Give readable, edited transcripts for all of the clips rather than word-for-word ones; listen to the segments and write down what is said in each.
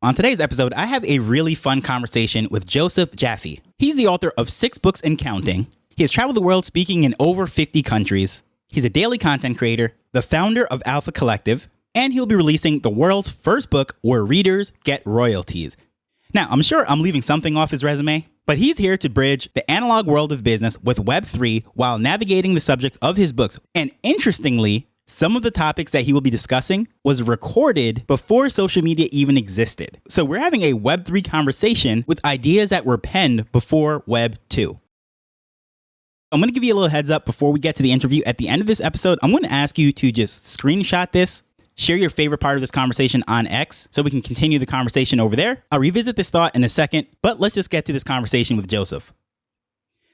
On today's episode, I have a really fun conversation with Joseph Jaffe. He's the author of 6 books and counting. He has traveled the world speaking in over 50 countries. He's a daily content creator, the founder of Alpha Collective, and he'll be releasing the world's first book where readers get royalties. Now, I'm sure I'm leaving something off his resume, but he's here to bridge the analog world of business with Web3 while navigating the subjects of his books. And interestingly, some of the topics that he will be discussing was recorded before social media even existed. So we're having a Web3 conversation with ideas that were penned before Web 2. I'm going to give you a little heads up before we get to the interview. At the end of this episode, I'm going to ask you to just screenshot this, share your favorite part of this conversation on X so we can continue the conversation over there. I'll revisit this thought in a second, but let's just get to this conversation with Joseph.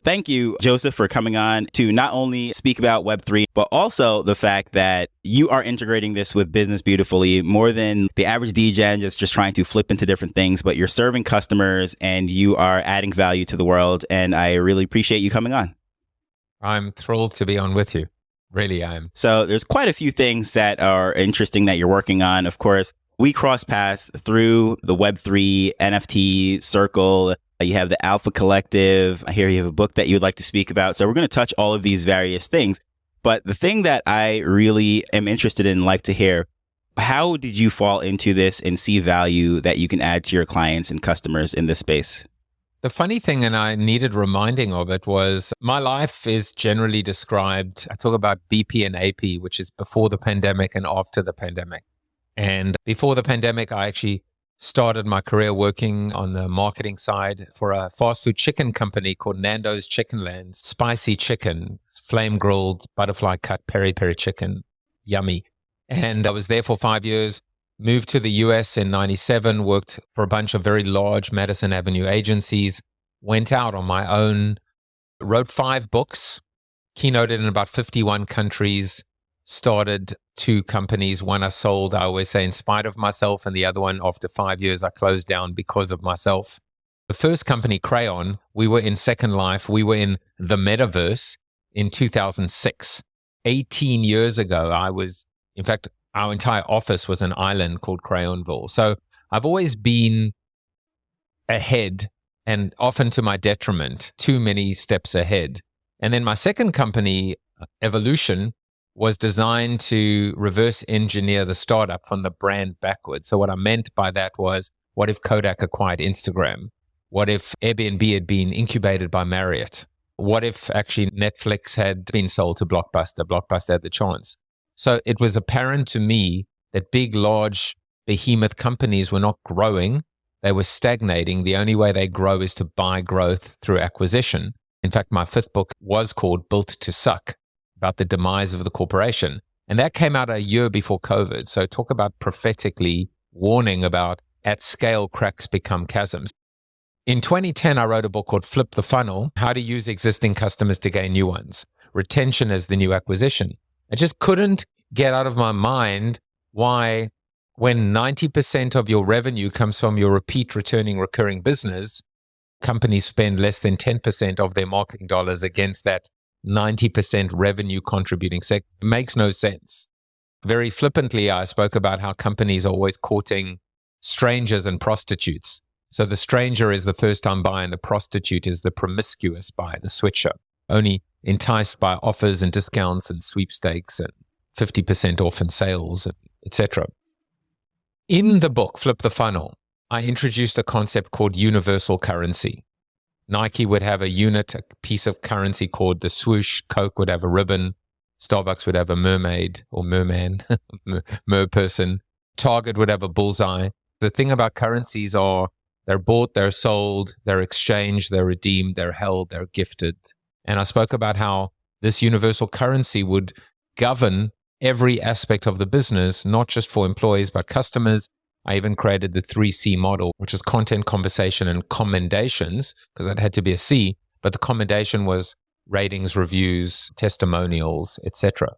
Thank you, Joseph, for coming on to not only speak about Web3, but also the fact that you are integrating this with business beautifully, more than the average DGen just trying to flip into different things, but you're serving customers and you are adding value to the world. And I really appreciate you coming on. I'm thrilled to be on with you. Really, I am. So there's quite a few things that are interesting that you're working on. Of course, we cross paths through the Web3 NFT circle. You have the Alpha Collective. I hear you have a book that you would like to speak about. So we're going to touch all of these various things. But the thing that I really am interested in, like to hear, how did you fall into this and see value that you can add to your clients and customers in this space? The funny thing, and I needed reminding of it, was my life is generally described, I talk about BP and AP, which is before the pandemic and after the pandemic. And before the pandemic, I actually started my career working on the marketing side for a fast food chicken company called Nando's Chickenland. Spicy chicken, flame grilled, butterfly cut, peri-peri chicken, yummy. And I was there for 5 years, moved to the US in 97, worked for a bunch of very large Madison Avenue agencies, went out on my own, wrote 5 books, keynoted in about 51 countries, started 2 companies. One I sold, I always say, in spite of myself, and the other one, after 5 years, I closed down because of myself. The first company, Crayon, we were in Second Life. We were in the metaverse in 2006. 18 years ago, in fact, our entire office was an island called Crayonville. So I've always been ahead, and often to my detriment, too many steps ahead. And then my second company, Evolution, was designed to reverse engineer the startup from the brand backwards. So what I meant by that was, what if Kodak acquired Instagram? What if Airbnb had been incubated by Marriott? What if actually Netflix had been sold to Blockbuster? Blockbuster had the chance. So it was apparent to me that big, large, behemoth companies were not growing. They were stagnating. The only way they grow is to buy growth through acquisition. In fact, my 5th book was called Built to Suck, about the demise of the corporation. And that came out a year before COVID. So talk about prophetically warning about at scale cracks become chasms. In 2010, I wrote a book called Flip the Funnel, How to Use Existing Customers to Gain New Ones. Retention as the New Acquisition. I just couldn't get out of my mind why, when 90% of your revenue comes from your repeat returning recurring business, companies spend less than 10% of their marketing dollars against that 90% revenue contributing sector. It makes no sense. Very flippantly, I spoke about how companies are always courting strangers and prostitutes. So the stranger is the first-time buyer and the prostitute is the promiscuous buyer, the switcher, only enticed by offers and discounts and sweepstakes and 50% off in sales, etc. In the book, Flip the Funnel, I introduced a concept called universal currency. Nike would have a unit, a piece of currency called the swoosh. Coke would have a ribbon. Starbucks would have a mermaid or merman, merperson. Target would have a bullseye. The thing about currencies are they're bought, they're sold, they're exchanged, they're redeemed, they're held, they're gifted. And I spoke about how this universal currency would govern every aspect of the business, not just for employees, but customers. I even created the 3C model, which is content, conversation, and commendations, because it had to be a C, but the commendation was ratings, reviews, testimonials, etc.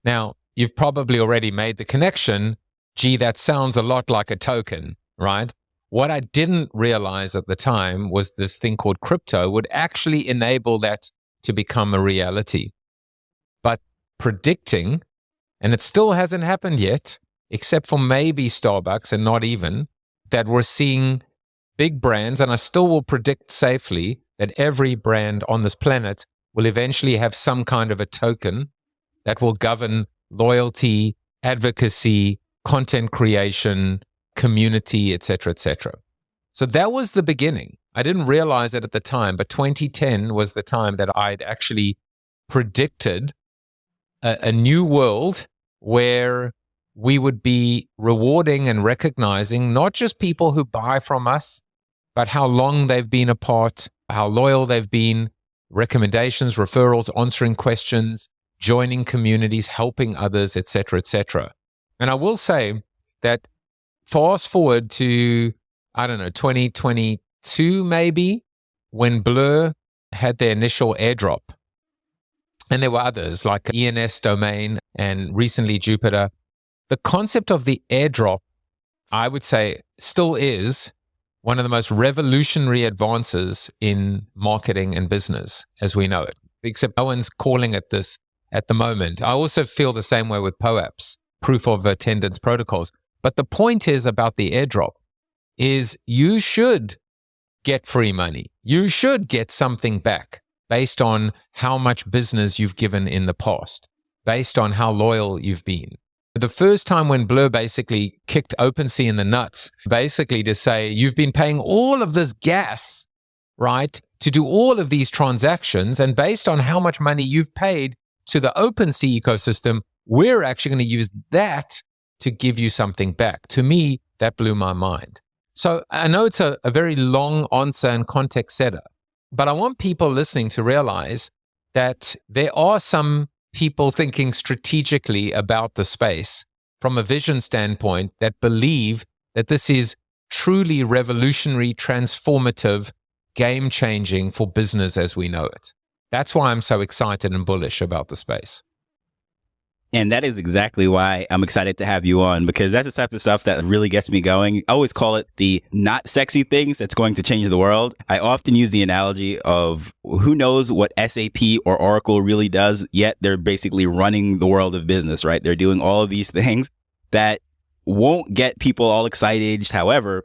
Now, you've probably already made the connection. Gee, that sounds a lot like a token, right? What I didn't realize at the time was this thing called crypto would actually enable that to become a reality. But predicting, and it still hasn't happened yet, except for maybe Starbucks and not even, that we're seeing big brands, and I still will predict safely that every brand on this planet will eventually have some kind of a token that will govern loyalty, advocacy, content creation, community, etc., etc. So that was the beginning. I didn't realize it at the time, but 2010 was the time that I'd actually predicted a new world where we would be rewarding and recognizing not just people who buy from us, but how long they've been apart, how loyal they've been, recommendations, referrals, answering questions, joining communities, helping others, etc., etc. And I will say that fast forward to, 2022 maybe, when Blur had their initial airdrop. And there were others like ENS Domain and recently Jupiter. The concept of the airdrop, I would say, still is one of the most revolutionary advances in marketing and business as we know it, except no one's calling it this at the moment. I also feel the same way with POAPs, proof of attendance protocols. But the point is about the airdrop is you should get free money. You should get something back based on how much business you've given in the past, based on how loyal you've been. The first time when Blur basically kicked OpenSea in the nuts, basically to say, you've been paying all of this gas, right, to do all of these transactions, and based on how much money you've paid to the OpenSea ecosystem, we're actually going to use that to give you something back. To me, that blew my mind. So I know it's a very long answer and context setter, but I want people listening to realize that there are some people thinking strategically about the space from a vision standpoint that believe that this is truly revolutionary, transformative, game-changing for business as we know it. That's why I'm so excited and bullish about the space. And that is exactly why I'm excited to have you on, because that's the type of stuff that really gets me going. I always call it the not sexy things that's going to change the world. I often use the analogy of who knows what SAP or Oracle really does, yet they're basically running the world of business, right? They're doing all of these things that won't get people all excited. However,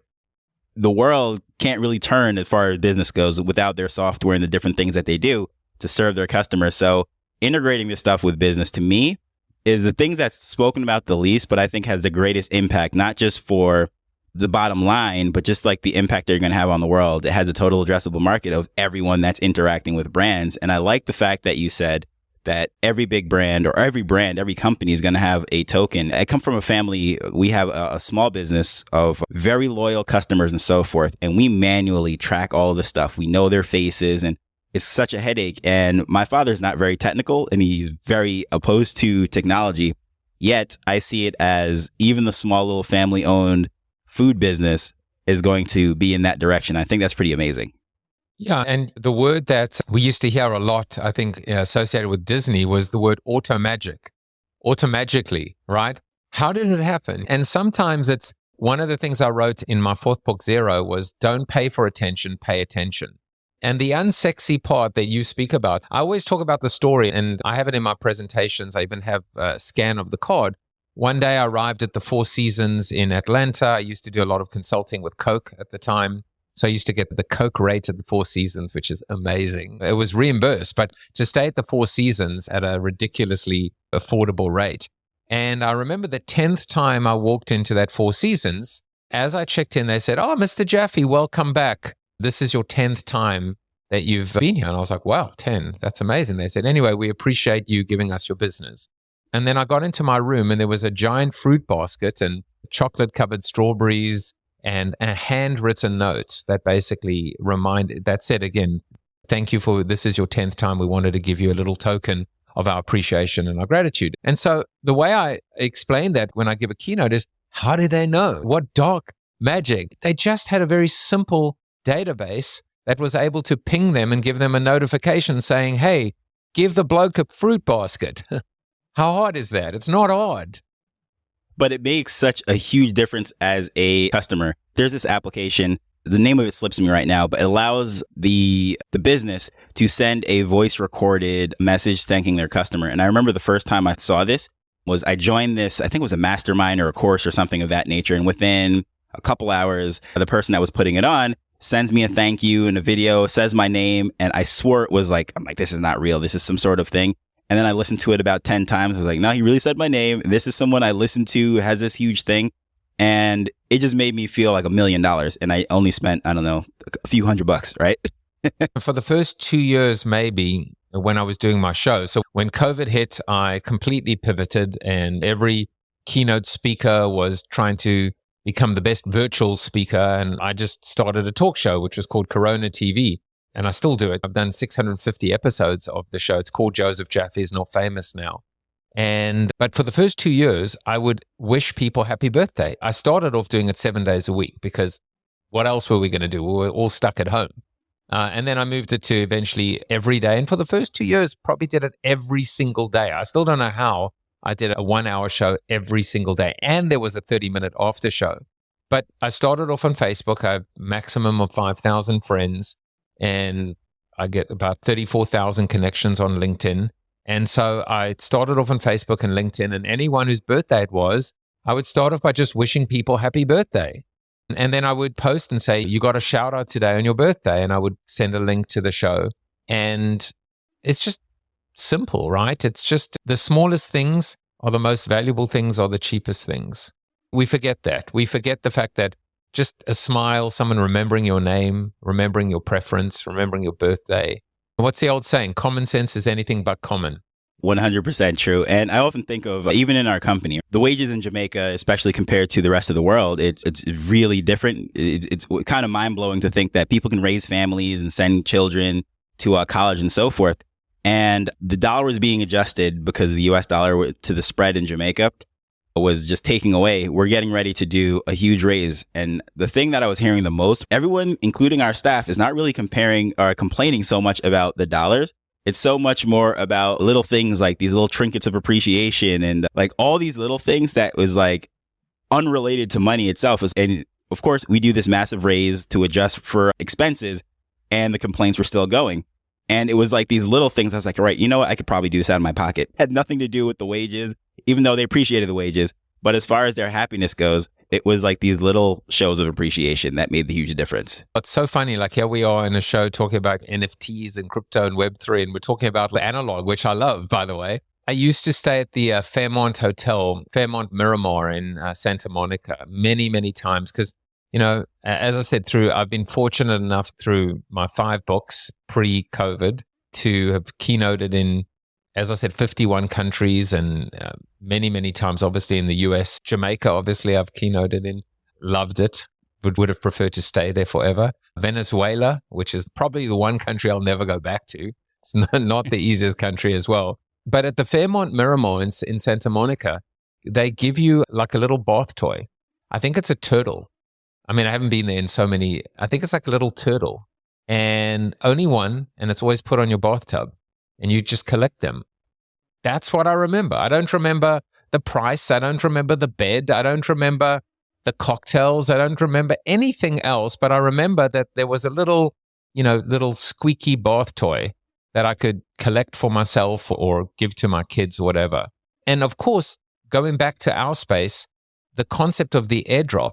the world can't really turn as far as business goes without their software and the different things that they do to serve their customers. So integrating this stuff with business, to me, is the things that's spoken about the least, but I think has the greatest impact, not just for the bottom line, but just like the impact they're going to have on the world. It has a total addressable market of everyone that's interacting with brands. And I like the fact that you said that every big brand or every brand, every company is going to have a token. I come from a family, we have a small business of very loyal customers and so forth. And we manually track all of the stuff. We know their faces, and it's such a headache. And my father's not very technical and he's very opposed to technology. Yet I see it as even the small little family owned food business is going to be in that direction. I think that's pretty amazing. Yeah. And the word that we used to hear a lot, I think, associated with Disney was the word automagic, automagically, right? How did it happen? And sometimes it's one of the things I wrote in my fourth book, Zero, was don't pay for attention, pay attention. And the unsexy part that you speak about, I always talk about the story, and I have it in my presentations. I even have a scan of the card. One day I arrived at the Four Seasons in Atlanta. I used to do a lot of consulting with Coke at the time. So I used to get the Coke rate at the Four Seasons, which is amazing. It was reimbursed, but to stay at the Four Seasons at a ridiculously affordable rate. And I remember the 10th time I walked into that Four Seasons, as I checked in, they said, "Oh, Mr. Jaffe, welcome back. This is your 10th time that you've been here." And I was like, wow, 10, that's amazing. They said, "Anyway, we appreciate you giving us your business." And then I got into my room and there was a giant fruit basket and chocolate covered strawberries and a handwritten note that basically that said again, "Thank you for, this is your 10th time. We wanted to give you a little token of our appreciation and our gratitude." And so the way I explain that when I give a keynote is, how did they know? What dark magic? They just had a very simple database that was able to ping them and give them a notification saying, "Hey, give the bloke a fruit basket." How hard is that? It's not hard. But it makes such a huge difference as a customer. There's this application, the name of it slips me right now, but it allows the business to send a voice recorded message thanking their customer. And I remember the first time I saw this was I joined this, I think it was a mastermind or a course or something of that nature. And within a couple hours. The person that was putting it on sends me a thank you and a video, says my name. And I swore it was like, I'm like, this is not real. This is some sort of thing. And then I listened to it about 10 times. I was like, no, he really said my name. This is someone I listened to, has this huge thing. And it just made me feel like $1 million. And I only spent, I don't know, a few $100, right? For the first 2 years, maybe, when I was doing my show. So when COVID hit, I completely pivoted, and every keynote speaker was trying to become the best virtual speaker. And I just started a talk show, which was called Corona TV. And I still do it. I've done 650 episodes of the show. It's called Joseph Jaffe, is not famous now. But for the first 2 years, I would wish people happy birthday. I started off doing it 7 days a week because what else were we going to do? We were all stuck at home. And then I moved it to eventually every day. And for the first 2 years, probably did it every single day. I still don't know how I did a 1 hour show every single day. And there was a 30-minute after show. But I started off on Facebook. I have a maximum of 5,000 friends. And I get about 34,000 connections on LinkedIn. And so I started off on Facebook and LinkedIn. And anyone whose birthday it was, I would start off by just wishing people happy birthday. And then I would post and say, you got a shout out today on your birthday. And I would send a link to the show. And it's just simple, right? It's just the smallest things are the most valuable things, are the cheapest things. We forget that. We forget the fact that just a smile, someone remembering your name, remembering your preference, remembering your birthday. What's the old saying? Common sense is anything but common. 100% true. And I often think of, even in our company, the wages in Jamaica, especially compared to the rest of the world, it's really different. It's kind of mind-blowing to think that people can raise families and send children to college and so forth. And the dollar is being adjusted because the US dollar to the spread in Jamaica was just taking away. We're getting ready to do a huge raise. And the thing that I was hearing the most, everyone, including our staff, is not really comparing or complaining so much about the dollars. It's so much more about little things like these little trinkets of appreciation and like all these little things that was like unrelated to money itself. And of course, we do this massive raise to adjust for expenses, and the complaints were still going. And it was like these little things. I was like, all right, you know what? I could probably do this out of my pocket. It had nothing to do with the wages, even though they appreciated the wages. But as far as their happiness goes, it was like these little shows of appreciation that made the huge difference. It's so funny. Like here we are in a show talking about NFTs and crypto and Web3, and we're talking about analog, which I love, by the way. I used to stay at the Fairmont Hotel, Fairmont Miramar in Santa Monica many, many times because, you know, as I said, I've been fortunate enough through my 5 books pre-COVID to have keynoted in, as I said, 51 countries and many, many times, obviously, in the US. Jamaica, obviously, I've keynoted in, loved it, would have preferred to stay there forever. Venezuela, which is probably the one country I'll never go back to. It's not the easiest country as well. But at the Fairmont Miramar in Santa Monica, they give you like a little bath toy. I think it's a turtle. I mean, I haven't been there in so many. I think it's like a little turtle. And only one, and it's always put on your bathtub. And you just collect them. That's what I remember. I don't remember the price. I don't remember the bed. I don't remember the cocktails. I don't remember anything else. But I remember that there was a little squeaky bath toy that I could collect for myself or give to my kids or whatever. And of course, going back to our space, the concept of the airdrop,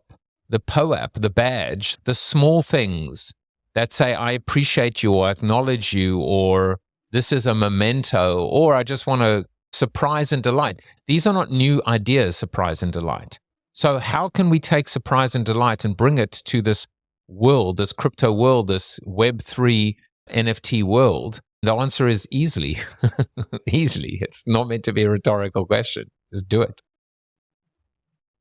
the POAP, the badge, the small things that say, I appreciate you or acknowledge you or this is a memento, or I just want to surprise and delight. These are not new ideas, surprise and delight. So how can we take surprise and delight and bring it to this world, this crypto world, this Web3 NFT world? The answer is easily. Easily. It's not meant to be a rhetorical question. Just do it.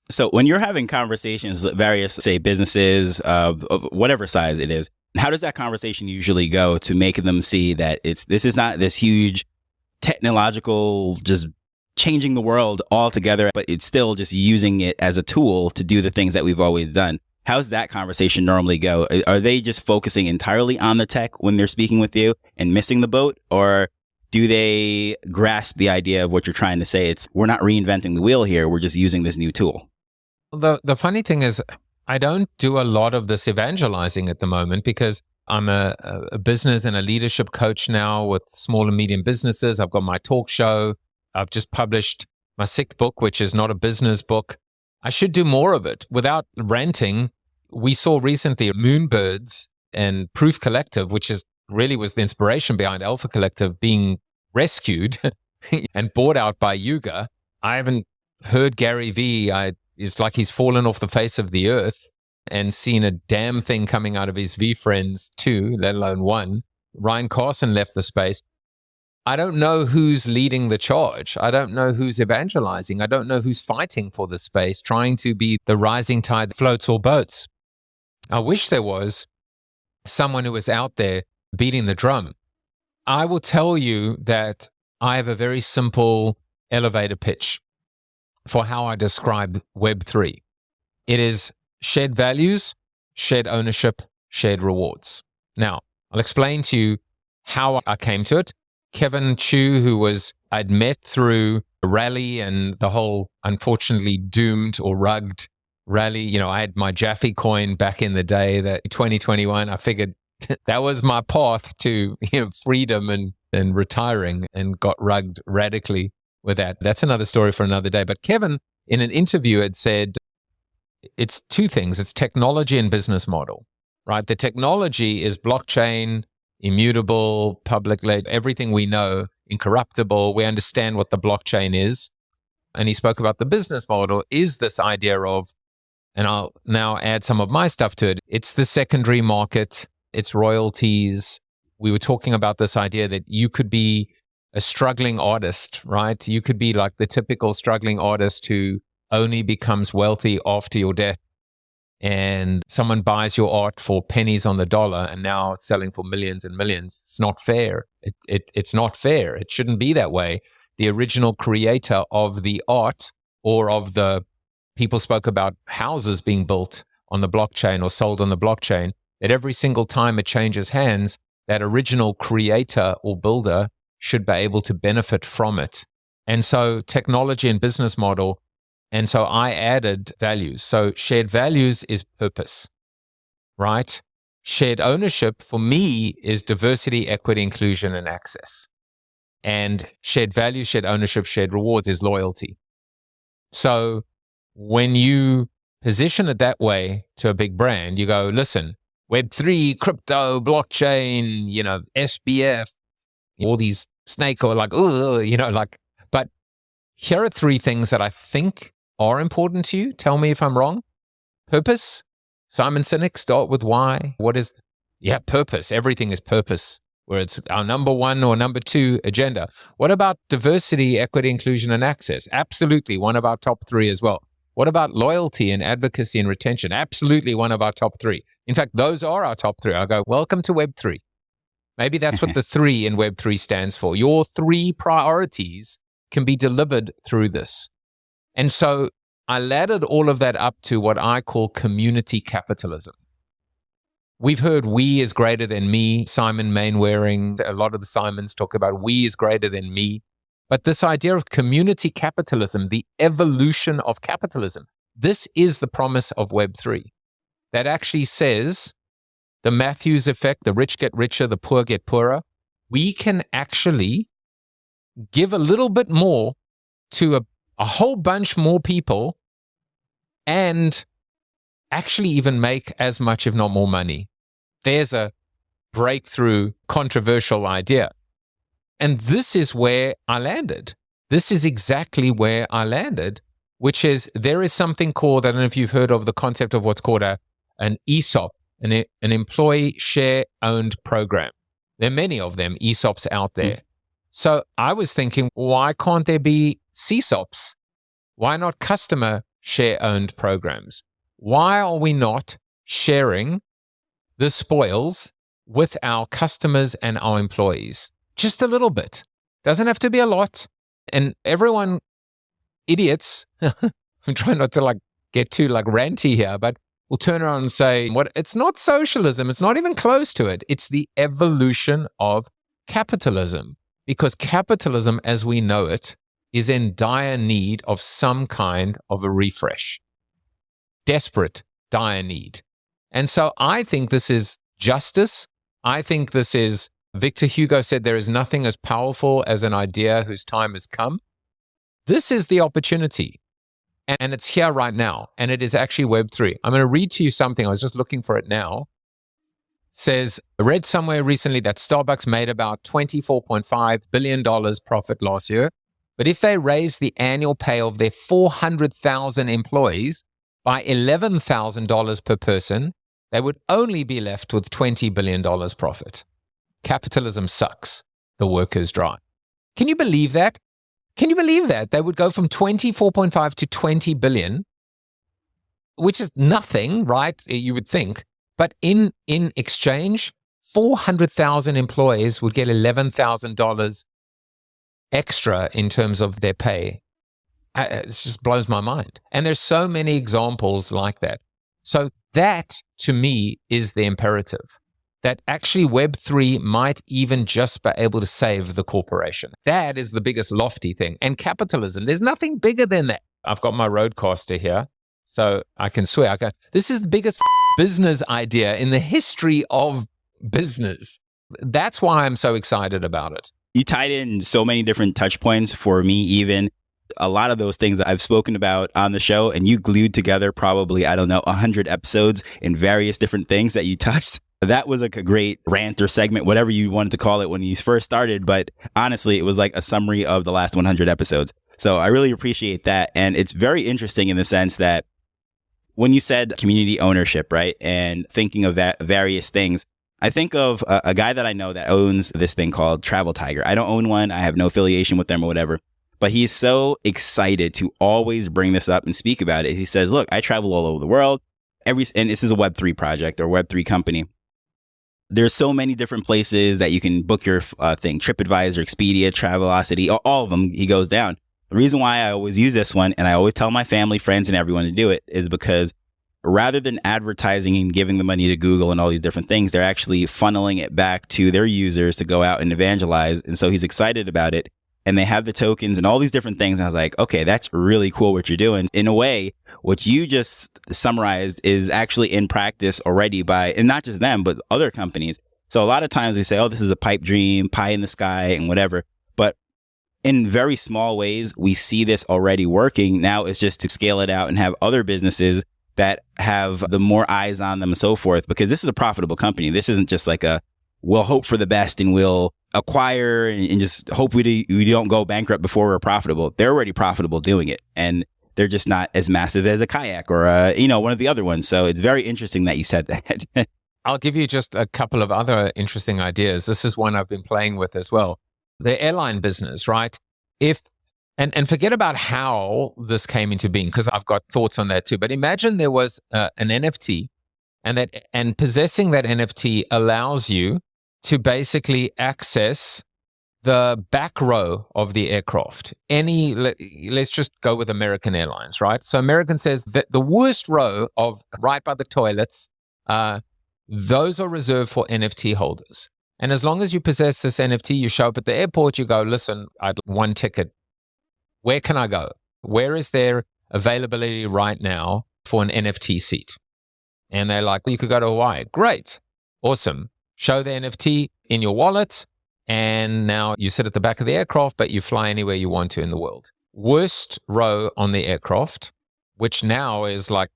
So when you're having conversations with various, say, businesses of whatever size it is, how does that conversation usually go to make them see that this is not this huge technological, just changing the world altogether, but it's still just using it as a tool to do the things that we've always done? How's that conversation normally go? Are they just focusing entirely on the tech when they're speaking with you and missing the boat? Or do they grasp the idea of what you're trying to say? We're not reinventing the wheel here. We're just using this new tool. The funny thing is, I don't do a lot of this evangelizing at the moment because I'm a business and a leadership coach now with small and medium businesses. I've got my talk show. I've just published my 6th book, which is not a business book. I should do more of it without ranting. we saw recently Moonbirds and Proof Collective, which is really was the inspiration behind Alpha Collective, being rescued and bought out by Yuga. I haven't heard Gary Vee. It's like he's fallen off the face of the earth and seen a damn thing coming out of his V Friends 2, let alone 1. Ryan Carson left the space. I don't know who's leading the charge. I don't know who's evangelizing. I don't know who's fighting for the space, trying to be the rising tide floats all boats. I wish there was someone who was out there beating the drum. I will tell you that I have a very simple elevator pitch for how I describe Web3. It is shared values, shared ownership, shared rewards. Now, I'll explain to you how I came to it. Kevin Chu, I'd met through a rally and the whole unfortunately doomed or rugged rally. I had my Jaffe coin back in the day, that 2021. I figured that was my path to freedom and retiring, and got rugged radically with that. That's another story for another day. But Kevin, in an interview, had said it's two things. It's technology and business model, right? The technology is blockchain, immutable, public ledger, everything we know, incorruptible. We understand what the blockchain is. And he spoke about the business model is this idea of, and I'll now add some of my stuff to it, it's the secondary market, it's royalties. We were talking about this idea that you could be a struggling artist, right? You could be like the typical struggling artist who only becomes wealthy after your death. And someone buys your art for pennies on the dollar, and now it's selling for millions and millions. It's not fair. It's not fair. It shouldn't be that way. The original creator of the art, or of the people spoke about houses being built on the blockchain or sold on the blockchain, that every single time it changes hands, that original creator or builder should be able to benefit from it. And so technology and business model. And so I added values. So shared values is purpose, right? Shared ownership for me is diversity, equity, inclusion, and access. And shared values, shared ownership, shared rewards is loyalty. So when you position it that way to a big brand, you go, listen, Web3, crypto, blockchain, SBF, all these snake or but here are three things that I think are important to you. Tell me if I'm wrong. Purpose. Simon Sinek, start with why. What is, purpose. Everything is purpose, where it's our number one or number two agenda. What about diversity, equity, inclusion, and access? Absolutely one of our top three as well. What about loyalty and advocacy and retention? Absolutely one of our top three. In fact, those are our top three. I'll go, welcome to Web3. Maybe that's what the 3 in Web3 stands for. Your 3 priorities can be delivered through this. And so I laddered all of that up to what I call community capitalism. We've heard we is greater than me. Simon Mainwaring, a lot of the Simons talk about we is greater than me. But this idea of community capitalism, the evolution of capitalism, this is the promise of Web3. That actually says the Matthews effect, the rich get richer, the poor get poorer. We can actually give a little bit more to a whole bunch more people and actually even make as much, if not more money. There's a breakthrough, controversial idea. And this is where I landed. This is exactly where I landed, which is there is something called, I don't know if you've heard of the concept of what's called an ESOP, an employee share owned program. There are many of them, ESOPs out there. So I was thinking, why can't there be CSOPs? Why not customer share-owned programs? Why are we not sharing the spoils with our customers and our employees? Just a little bit. Doesn't have to be a lot. And everyone, idiots, I'm trying not to get too ranty here, but will turn around and say, it's not socialism. It's not even close to it. It's the evolution of capitalism. Because capitalism, as we know it, is in dire need of some kind of a refresh. Desperate, dire need. And so I think this is justice. I think this is, Victor Hugo said, there is nothing as powerful as an idea whose time has come. This is the opportunity. And it's here right now. And it is actually Web3. I'm going to read to you something. I was just looking for it now. It says, I read somewhere recently that Starbucks made about $24.5 billion profit last year. But if they raise the annual pay of their 400,000 employees by $11,000 per person, they would only be left with $20 billion profit. Capitalism sucks. The workers drive. Can you believe that? Can you believe that? They would go from 24.5 to 20 billion, which is nothing, right? You would think. But in exchange, 400,000 employees would get $11,000 extra in terms of their pay. It just blows my mind. And there's so many examples like that. So that, to me, is the imperative. That actually Web3 might even just be able to save the corporation. That is the biggest lofty thing. And capitalism, there's nothing bigger than that. I've got my roadcaster here, so I can swear. This is the biggest business idea in the history of business. That's why I'm so excited about it. You tied in so many different touch points for me, even a lot of those things that I've spoken about on the show, and you glued together probably, 100 episodes in various different things that you touched. That was like a great rant or segment, whatever you wanted to call it when you first started. But honestly, it was like a summary of the last 100 episodes. So I really appreciate that. And it's very interesting in the sense that when you said community ownership, right, and thinking of that various things, I think of a guy that I know that owns this thing called Travel Tiger. I don't own one. I have no affiliation with them or whatever. But he's so excited to always bring this up and speak about it. He says, look, I travel all over the world. And this is a Web3 project or Web3 company. There's so many different places that you can book your thing. TripAdvisor, Expedia, Travelocity, all of them, he goes down. The reason why I always use this one, and I always tell my family, friends, and everyone to do it, is because rather than advertising and giving the money to Google and all these different things, they're actually funneling it back to their users to go out and evangelize. And so he's excited about it. And they have the tokens and all these different things. And I was like, okay, that's really cool what you're doing. In a way, what you just summarized is actually in practice already by, and not just them, but other companies. So a lot of times we say, oh, this is a pipe dream, pie in the sky and whatever. But in very small ways, we see this already working. Now it's just to scale it out and have other businesses that have the more eyes on them and so forth, because this is a profitable company. This isn't just like we'll hope for the best and we'll acquire and just hope we don't go bankrupt before we're profitable. They're already profitable doing it. And they're just not as massive as a kayak or one of the other ones. So it's very interesting that you said that. I'll give you just a couple of other interesting ideas. This is one I've been playing with as well. The airline business, right? And forget about how this came into being, because I've got thoughts on that too. But imagine there was an NFT, and possessing that NFT allows you to basically access the back row of the aircraft. Let's just go with American Airlines, right? So American says that the worst row of right by the toilets, those are reserved for NFT holders. And as long as you possess this NFT, you show up at the airport, you go, listen, I'd one ticket. Where can I go? Where is there availability right now for an NFT seat? And they're like, you could go to Hawaii. Great. Awesome. Show the NFT in your wallet. And now you sit at the back of the aircraft, but you fly anywhere you want to in the world. Worst row on the aircraft, which now is like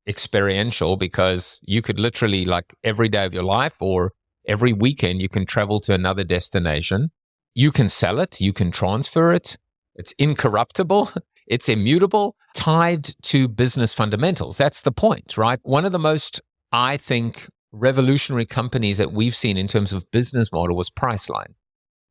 experiential, because you could literally, like, every day of your life or every weekend, you can travel to another destination. You can sell it. You can transfer it. It's incorruptible. It's immutable, tied to business fundamentals. That's the point, right? One of the most, I think, revolutionary companies that we've seen in terms of business model was Priceline.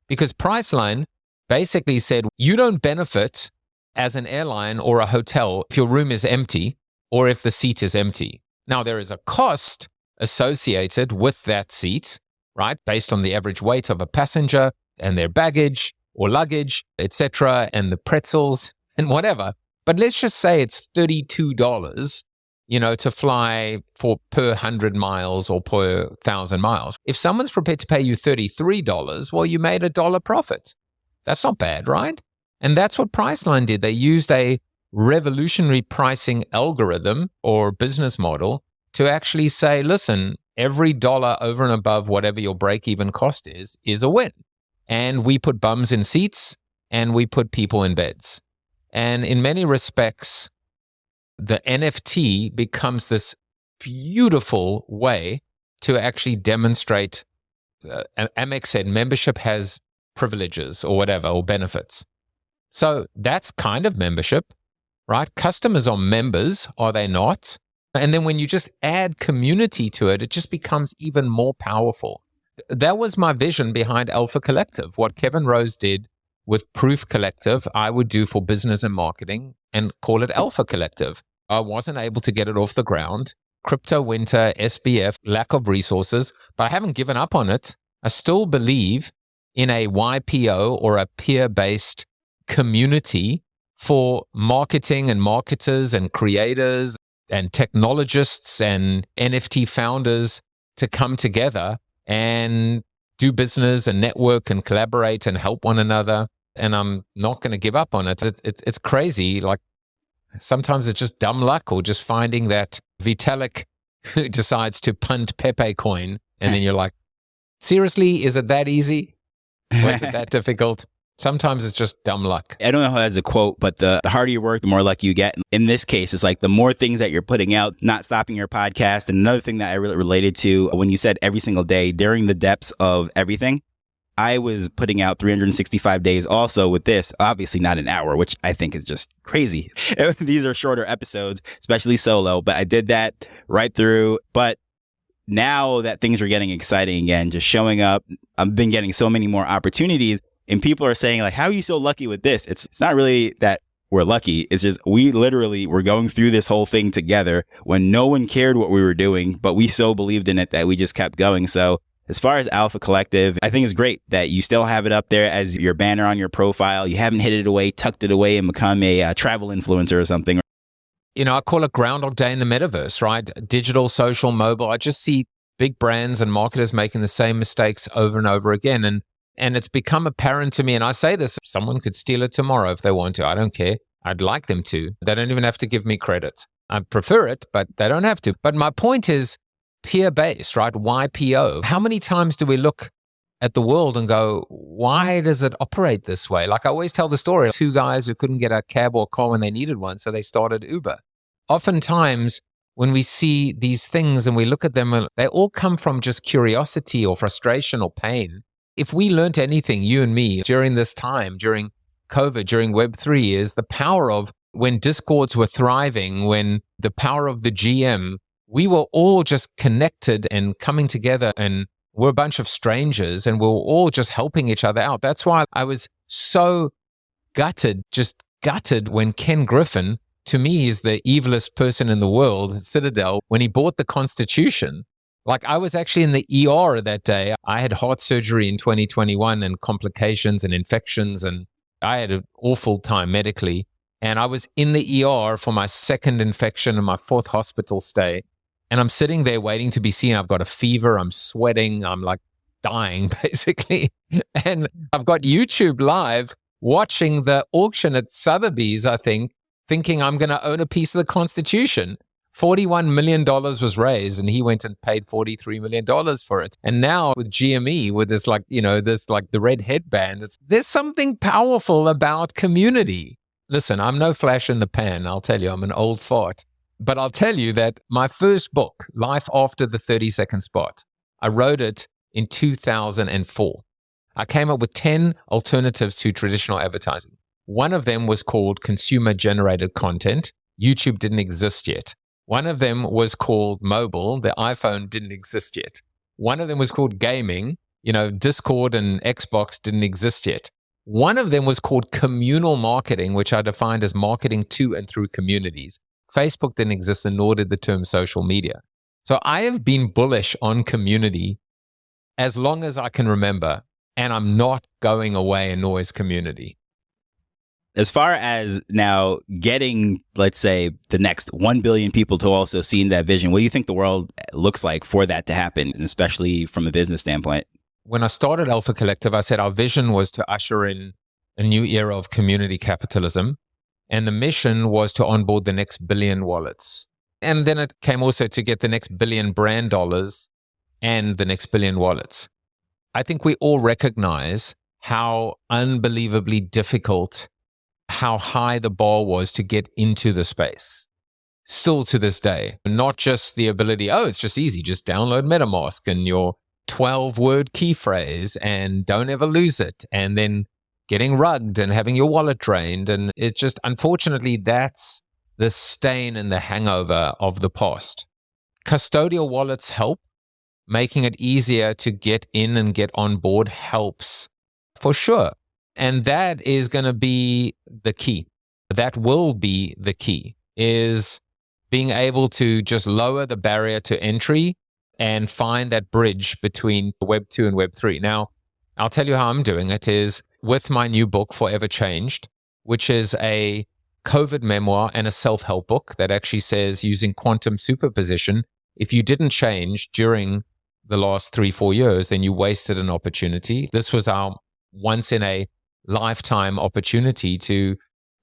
Because Priceline basically said, you don't benefit as an airline or a hotel if your room is empty or if the seat is empty. Now, there is a cost associated with that seat, right? Based on the average weight of a passenger and their baggage or luggage, etc., and the pretzels and whatever. But let's just say it's $32, to fly per 100 miles or per 1,000 miles. If someone's prepared to pay you $33, well, you made $1 profit. That's not bad, right? And that's what Priceline did. They used a revolutionary pricing algorithm or business model to actually say, listen, every dollar over and above whatever your break-even cost is a win. And we put bums in seats and we put people in beds. And in many respects, the NFT becomes this beautiful way to actually demonstrate, Amex said, membership has privileges or whatever, or benefits. So that's kind of membership, right? Customers are members, are they not? And then when you just add community to it, it just becomes even more powerful. That was my vision behind Alpha Collective. What Kevin Rose did with Proof Collective, I would do for business and marketing and call it Alpha Collective. I wasn't able to get it off the ground. Crypto winter, SBF, lack of resources, but I haven't given up on it. I still believe in a YPO or a peer-based community for marketing and marketers and creators and technologists and NFT founders to come together and do business and network and collaborate and help one another. And I'm not going to give up on it. It's crazy. Like sometimes it's just dumb luck or just finding that Vitalik who decides to punt Pepe coin. And then you're like, seriously, is it that easy? Or is it that difficult? Sometimes it's just dumb luck. I don't know how that's a quote, but the harder you work, the more luck you get. In this case, it's like the more things that you're putting out, not stopping your podcast. And another thing that I really related to when you said every single day during the depths of everything, I was putting out 365 days also with this, obviously not an hour, which I think is just crazy. These are shorter episodes, especially solo, but I did that right through. But now that things are getting exciting again, just showing up, I've been getting so many more opportunities. And people are saying, like, how are you so lucky with this? It's not really that we're lucky. It's just we literally were going through this whole thing together when no one cared what we were doing, but we so believed in it that we just kept going. So as far as Alpha Collective, I think it's great that you still have it up there as your banner on your profile. You haven't hid it away, tucked it away, and become a travel influencer or something. You know, I call it Groundhog Day in the metaverse, right? Digital, social, mobile. I just see big brands and marketers making the same mistakes over and over again. And it's become apparent to me, and I say this, someone could steal it tomorrow if they want to. I don't care. I'd like them to. They don't even have to give me credit. I prefer it, but they don't have to. But my point is peer-based, right? YPO. How many times do we look at the world and go, why does it operate this way? Like I always tell the story, two guys who couldn't get a cab or car when they needed one, so they started Uber. Oftentimes, when we see these things and we look at them, they all come from just curiosity or frustration or pain. If we learned anything, you and me, during this time, during COVID, during Web3, is the power of when Discords were thriving, when the power of the GM, we were all just connected and coming together, and we're a bunch of strangers and we're all just helping each other out. That's why I was so gutted when Ken Griffin, to me, is the evilest person in the world, Citadel, when he bought the Constitution. Like I was actually in the ER that day. I had heart surgery in 2021 and complications and infections, and I had an awful time medically. And I was in the ER for my second infection and my fourth hospital stay. And I'm sitting there waiting to be seen. I've got a fever. I'm sweating. I'm like dying basically. And I've got YouTube live watching the auction at Sotheby's, I think, thinking I'm going to own a piece of the Constitution. $41 million was raised and he went and paid $43 million for it. And now with GME, with this the red headband, there's something powerful about community. Listen, I'm no flash in the pan. I'll tell you, I'm an old fart. But I'll tell you that my first book, Life After the 30-Second Spot, I wrote it in 2004. I came up with 10 alternatives to traditional advertising. One of them was called consumer-generated content. YouTube didn't exist yet. One of them was called mobile. The iPhone didn't exist yet. One of them was called gaming. Discord and Xbox didn't exist yet. One of them was called communal marketing, which I defined as marketing to and through communities. Facebook didn't exist, and nor did the term social media. So I have been bullish on community as long as I can remember, and I'm not going away in noise community. As far as now getting, let's say, the next 1 billion people to also seeing that vision, what do you think the world looks like for that to happen, and especially from a business standpoint? When I started Alpha Collective, I said our vision was to usher in a new era of community capitalism. And the mission was to onboard the next billion wallets. And then it came also to get the next billion brand dollars and the next billion wallets. I think we all recognize how unbelievably difficult, how high the bar was to get into the space. still to this day. Not just the ability, oh, it's just easy, just download MetaMask and your 12-word key phrase and don't ever lose it. And then getting rugged and having your wallet drained. And it's just, unfortunately, that's the stain and the hangover of the past. Custodial wallets help. Making it easier to get in and get on board helps for sure. And that is going to be the key. That will be the key, is being able to just lower the barrier to entry and find that bridge between Web 2 and Web 3. Now, I'll tell you how I'm doing it is with my new book, Forever Changed, which is a COVID memoir and a self-help book that actually says, using quantum superposition, if you didn't change during the last 3-4 years, then you wasted an opportunity. This was our once in a lifetime opportunity to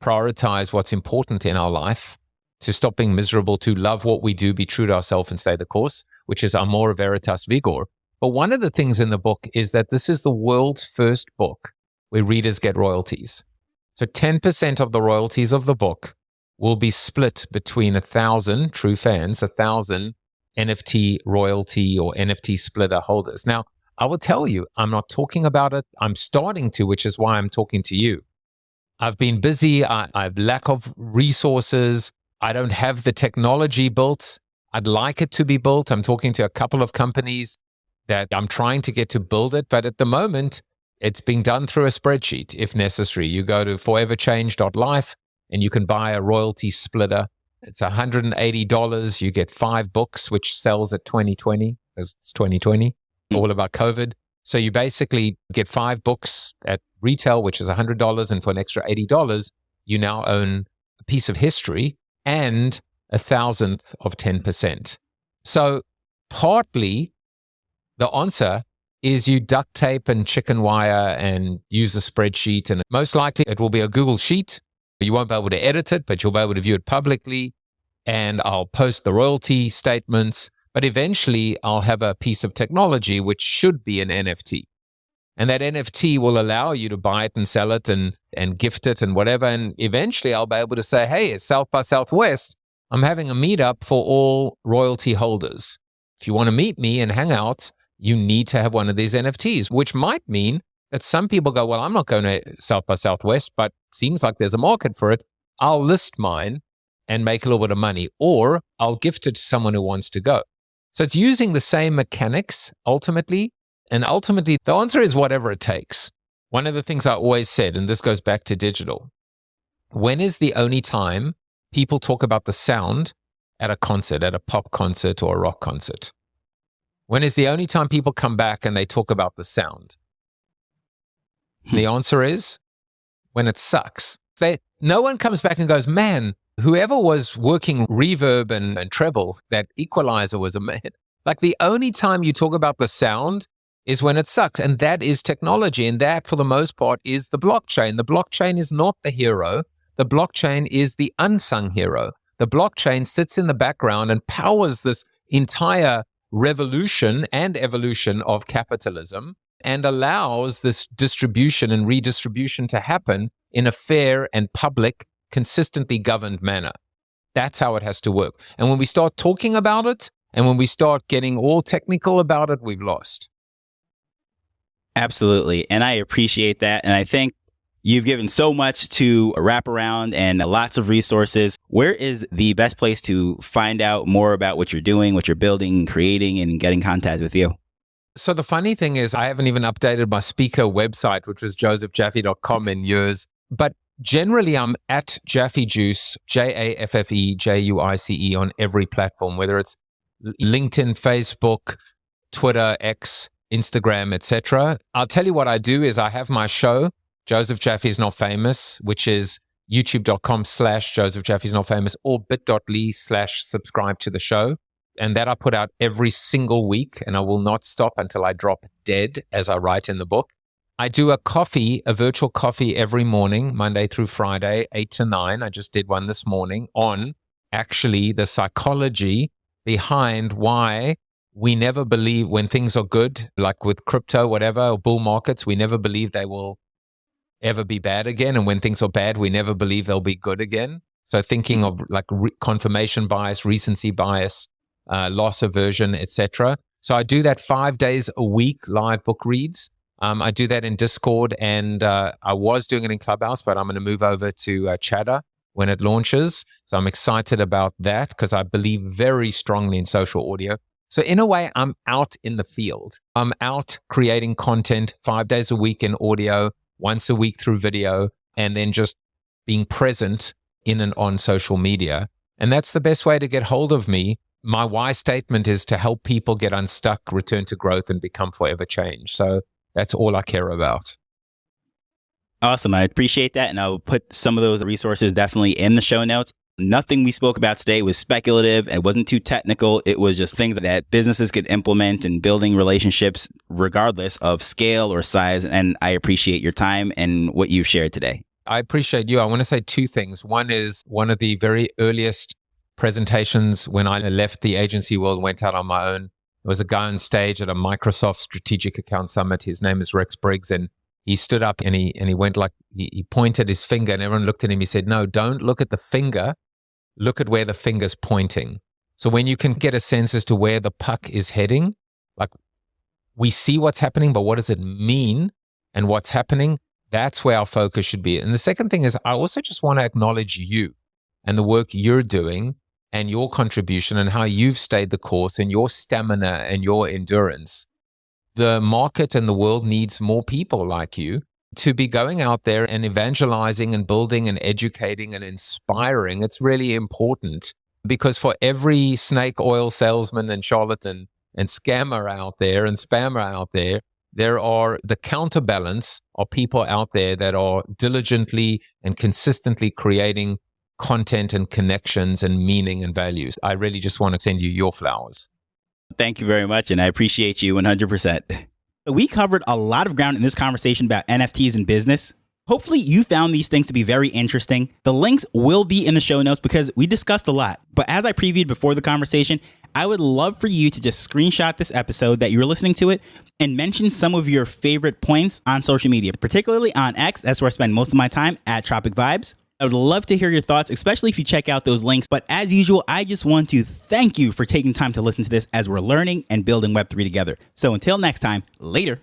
prioritize what's important in our life, to stop being miserable, to love what we do, be true to ourselves and stay the course, which is Amor Veritas Vigor. But one of the things in the book is that this is the world's first book where readers get royalties. So 10% of the royalties of the book will be split between 1,000 true fans, 1,000 NFT royalty or NFT splitter holders. Now, I will tell you, I'm not talking about it. I'm starting to, which is why I'm talking to you. I've been busy. I have lack of resources. I don't have the technology built. I'd like it to be built. I'm talking to a couple of companies that I'm trying to get to build it. But at the moment, it's being done through a spreadsheet if necessary. You go to foreverchange.life and you can buy a royalty splitter. It's $180. You get 5 books, which sells at 2020, because it's 2020, all about COVID. So you basically get 5 books at retail, which is $100. And for an extra $80, you now own a piece of history and 1,000th of 10%. So partly the answer is you duct tape and chicken wire and use a spreadsheet. And most likely it will be a Google Sheet. You won't be able to edit it, but you'll be able to view it publicly. And I'll post the royalty statements. But eventually I'll have a piece of technology which should be an NFT. And that NFT will allow you to buy it and sell it and gift it and whatever. And eventually I'll be able to say, hey, at South by Southwest, I'm having a meetup for all royalty holders. If you want to meet me and hang out, you need to have one of these NFTs, which might mean that some people go, well, I'm not going to South by Southwest, but it seems like there's a market for it. I'll list mine and make a little bit of money, or I'll gift it to someone who wants to go. So it's using the same mechanics ultimately. And ultimately, the answer is whatever it takes. One of the things I always said, and this goes back to digital, when is the only time people talk about the sound at a concert, at a pop concert or a rock concert? When is the only time people come back and they talk about the sound? The answer is when it sucks. No one comes back and goes, man, whoever was working reverb and treble, that equalizer was a man. Like the only time you talk about the sound is when it sucks. And that is technology. And that, for the most part, is the blockchain. The blockchain is not the hero. The blockchain is the unsung hero. The blockchain sits in the background and powers this entire revolution and evolution of capitalism and allows this distribution and redistribution to happen in a fair and public, consistently governed manner. That's how it has to work. And when we start talking about it and when we start getting all technical about it, we've lost. Absolutely. And I appreciate that. And I think you've given so much to wrap around and lots of resources. Where is the best place to find out more about what you're doing, what you're building, creating, and get in contact with you? So the funny thing is, I haven't even updated my speaker website, which was josephjaffe.com in years. But generally, I'm at Jaffe Juice, JaffeJuice on every platform, whether it's LinkedIn, Facebook, Twitter, X, Instagram, etc. I'll tell you what I do is I have my show, Joseph Jaffe is Not Famous, which is youtube.com/Joseph Jaffe is Not Famous or bit.ly/subscribe to the show. And that I put out every single week, and I will not stop until I drop dead, as I write in the book. I do a virtual coffee every morning, Monday through Friday, 8 to 9. I just did one this morning on actually the psychology behind why we never believe when things are good, like with crypto, whatever, or bull markets, we never believe they will ever be bad again. And when things are bad, we never believe they'll be good again. So thinking of like confirmation bias, recency bias, loss aversion, etc. So I do that 5 days a week, live book reads. I do that in Discord, and I was doing it in Clubhouse, but I'm going to move over to Chatter when it launches. So I'm excited about that because I believe very strongly in social audio. So in a way, I'm out in the field. I'm out creating content 5 days a week in audio, once a week through video, and then just being present in and on social media. And that's the best way to get hold of me. My why statement is to help people get unstuck, return to growth, and become forever changed. So that's all I care about. Awesome. I appreciate that. And I'll put some of those resources definitely in the show notes. Nothing we spoke about today was speculative. It wasn't too technical. It was just things that businesses could implement in building relationships regardless of scale or size. And I appreciate your time and what you've shared today. I appreciate you. I want to say two things. One is one of the very earliest presentations when I left the agency world, went out on my own. There was a guy on stage at a Microsoft Strategic Account Summit. His name is Rex Briggs. And he stood up and he went like, he pointed his finger and everyone looked at him. He said, no, don't look at the finger. Look at where the finger's pointing. So when you can get a sense as to where the puck is heading, like we see what's happening, but what does it mean and what's happening? That's where our focus should be. And the second thing is I also just want to acknowledge you and the work you're doing and your contribution and how you've stayed the course and your stamina and your endurance. The market and the world needs more people like you to be going out there and evangelizing and building and educating and inspiring. It's really important because for every snake oil salesman and charlatan and scammer out there and spammer out there, there are the counterbalance of people out there that are diligently and consistently creating content and connections and meaning and values. I really just want to send you your flowers. Thank you very much. And I appreciate you 100%. We covered a lot of ground in this conversation about NFTs and business. Hopefully you found these things to be very interesting. The links will be in the show notes because we discussed a lot. But as I previewed before the conversation, I would love for you to just screenshot this episode that you're listening to it and mention some of your favorite points on social media, particularly on X. That's where I spend most of my time at Tropic Vibes. I would love to hear your thoughts, especially if you check out those links. But as usual, I just want to thank you for taking time to listen to this as we're learning and building Web3 together. So until next time, later.